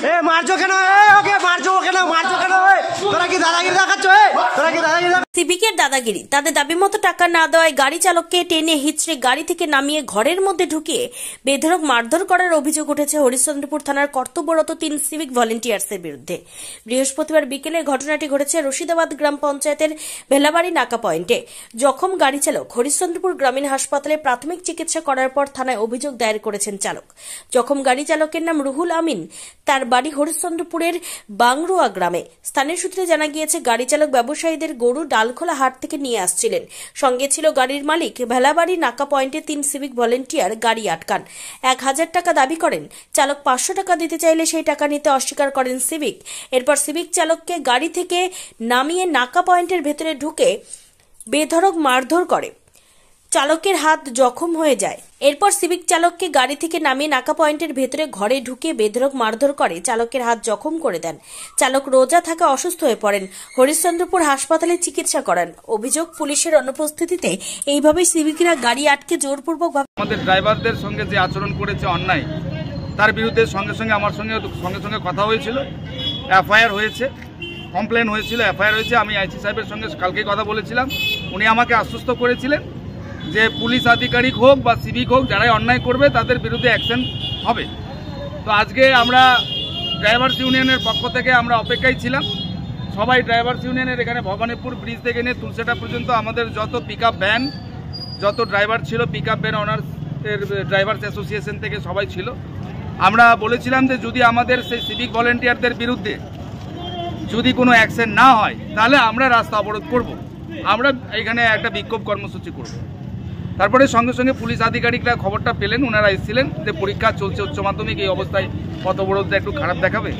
এ মারছো কেন? ওকে মারছো কেন? মারছো কেন? তোরা কি দাদাগিরি দেখাচ্ছ? তোরা কি দাদাগিরি? সিভিকের দাদাগিরি। তাদের দাবি মতো টাকা না দেওয়ায় গাড়ি চালককে টেনে হিচড়ে গাড়ি থেকে নামিয়ে ঘরের মধ্যে ঢুকিয়ে বেধড়ক মারধর করার অভিযোগ উঠেছে হরিশ্চন্দ্রপুর থানার কর্তব্যরত 3 সিভিক ভলেন্টিয়ার্সের বিরুদ্ধে। বৃহস্পতিবার বিকেলে ঘটনাটি ঘটেছে রশিদাবাদ গ্রাম পঞ্চায়েতের ভেলাবাড়ি নাকা পয়েন্টে। জখম গাড়ি চালক হরিশ্চন্দ্রপুর গ্রামীণ হাসপাতালে প্রাথমিক চিকিৎসা করার পর থানায় অভিযোগ দায়ের করেছেন চালক। জখম গাড়ি চালকের নাম রুহুল আমিন। তার বাড়ি হরিশ্চন্দ্রপুরের বাংরুয়া গ্রামে। স্থানীয় সূত্রে জানা গিয়েছে গাড়ি চালক ব্যবসায়ীদের গরু ডালখোলা হাট থেকে নিয়ে আসছিলেন। সঙ্গে ছিল গাড়ির মালিক। ভেলাবাড়ি নাকা পয়েন্টে 3 সিভিক ভলেন্টিয়ার গাড়ি আটকান। 1000 টাকা দাবি করেন। চালক 500 টাকা দিতে চাইলে সেই টাকা নিতে অস্বীকার করেন সিভিক। এরপর সিভিক চালককে গাড়ি থেকে নামিয়ে নাকা পয়েন্টের ভেতরে ঢুকে বেধড়ক মারধর করে। চালকের হাত জখম হয়ে যায়। এরপর সিভিক চালককে গাড়ি থেকে নামিয়ে নাকা পয়েন্টের ভেতরে ঘরে ঢুকে বেধড়ক মারধর করে চালকের হাত জখম করে দেন। চালক রোজা থাকা অসুস্থ হয়ে পড়েন। হরিশ্চন্দ্রপুর হাসপাতালে চিকিৎসা করান। অভিযোগ, পুলিশের অনুপস্থিতিতে এইভাবেই সিভিকরা গাড়ি আটকে জোরপূর্বক আমাদের ড্রাইভারদের সঙ্গে যে আচরণ করেছে অন্যায়, তার বিরুদ্ধে সঙ্গে সঙ্গে আমার সঙ্গে কথা হয়েছিল। এফআইআর হয়েছে, কমপ্লেন হয়েছিল, এফআইআর হয়েছে। আমি আইসি সাহেবের সঙ্গে কালকে কথা বলেছিলাম। উনি আমাকে আশ্বস্ত করেছিলেন যে পুলিশ আধিকারিক হোক বা সিভিক হোক, যারাই অন্যায় করবে তাদের বিরুদ্ধে অ্যাকশন হবে। তো আজকে আমরা ড্রাইভার্স ইউনিয়নের পক্ষ থেকে আমরা অপেক্ষায় ছিলাম। সবাই ড্রাইভার্স ইউনিয়নের এখানে ভবানীপুর ব্রিজ থেকে নিয়ে তুলসেটা পর্যন্ত আমাদের যত পিকআপ ভ্যান, যত ড্রাইভার ছিল, পিকআপ ভ্যান অনার্সের ড্রাইভার্স অ্যাসোসিয়েশন থেকে সবাই ছিল। আমরা বলেছিলাম যে যদি আমাদের সেই সিভিক ভলেন্টিয়ারদের বিরুদ্ধে যদি কোনো অ্যাকশন না হয় তাহলে আমরা রাস্তা অবরোধ করব, আমরা এখানে একটা বিক্ষোভ কর্মসূচি করব। তারপরে সঙ্গে সঙ্গে পুলিশ আধিকারিকরা খবরটা পেলেন, ওনারা এসেছিলেন যে পরীক্ষা চলছে উচ্চ মাধ্যমিক, এই অবস্থায় পথ অবরোধটা একটু খারাপ দেখাবে।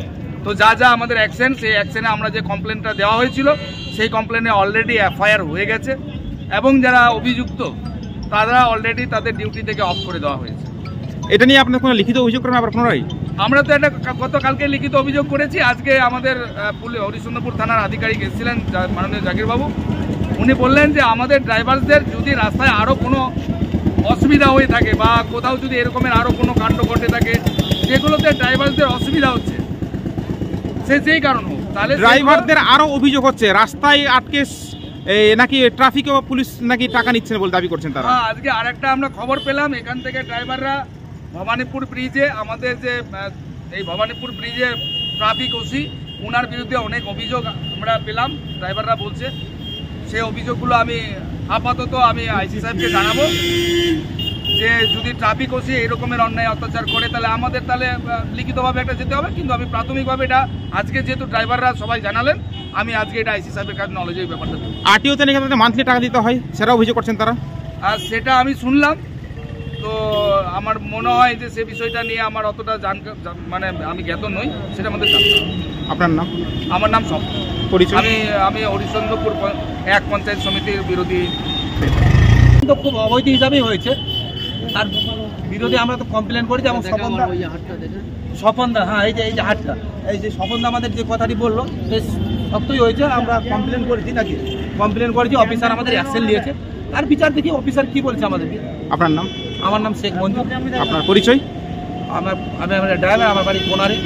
তো যা যা আমাদের অ্যাকশন, সেই অ্যাকশনে আমরা যে কমপ্লেনটা দেওয়া হয়েছিল সেই কমপ্লেনে অলরেডি এফআইআর হয়ে গেছে এবং যারা অভিযুক্ত তারা অলরেডি তাদের ডিউটি থেকে অফ করে দেওয়া হয়েছে। এটা নিয়ে আপনার কোনো লিখিত অভিযোগ করেন আবার পুনরায়? আমরা তো এটা গতকালকে লিখিত অভিযোগ করেছি। আজকে আমাদের হরিশ্চন্দ্রপুর থানার আধিকারিক এসেছিলেন মাননীয় জাকিরবাবু। উনি বললেন যে আমাদের ড্রাইভারদের যদি রাস্তায় আরও কোনো অসুবিধা হয়ে থাকে বা কোথাও যদি এরকমের আরও কোনো কাণ্ড ঘটে থাকে যেগুলোতে ড্রাইভারদের অসুবিধা হচ্ছে, সেই কারণ হোক, তাহলে ড্রাইভারদের আরও অভিযোগ হচ্ছে রাস্তায় আটকে নাকি ট্রাফিক ও পুলিশ নাকি টাকা নিচ্ছেন বলে দাবি করছেন তারা। আজকে আরেকটা আমরা খবর পেলাম, এখান থেকে ড্রাইভাররা ভবানীপুর ব্রিজে, আমাদের যে এই ভবানীপুর ব্রিজে ট্রাফিক ওসি, ওনার বিরুদ্ধে অনেক অভিযোগ আমরা পেলাম, ড্রাইভাররা বলছে। সেই অভিযোগগুলো আমি আপাতত আইসি সাহেবকে জানাবো যে যদি ট্রাফিক ওসি এরকমের অন্যায় অত্যাচার করে তাহলে আমাদের লিখিতভাবে একটা যেতে হবে। কিন্তু আমি প্রাথমিকভাবে এটা আজকে যেহেতু ড্রাইভাররা সবাই জানালেন, আমি আজকে এটা আইসি সাহেবের কাছে নলেজ এই ব্যাপারটা দেবো। আরটিওতে নাকি মান্থলি টাকা দিতে হয়, সেটা অভিযোগ করছেন তারা। আর সেটা আমি শুনলাম, তো আমার মনে হয় যে সে বিষয়টা নিয়ে আমার অতটা মানে আমি জ্ঞাত নই, সেটা আমাদের জানতে হবে। আপনার নাম? আমার নাম সব পরিচয়? আমি হরিশ্চন্দ্রপুর 1 পঞ্চায়েত সমিতির বিরোধী। তো খুব অবৈধ হিসাবেই হয়েছে, তার বিরোধী আমরা তো কমপ্লেন করেছি। এবং স্বপনদা, হ্যাঁ, এই যে হাটটা, এই যে স্বপনদা আমাদের যে কথাটি বললো বেশ শক্তই হয়েছে। আমরা কমপ্লেন করেছি, নাকি কমপ্লেন করেছি, অফিসার আমাদের অ্যাকশন নিয়েছে। তার বিচার দেখি অফিসার কি বলছে আমাদেরকে। আপনার নাম? আমার নাম শেখ মঞ্জুর। আপনার পরিচয়? আমি ড্রাইভার, আমার বাড়ি কোনারে।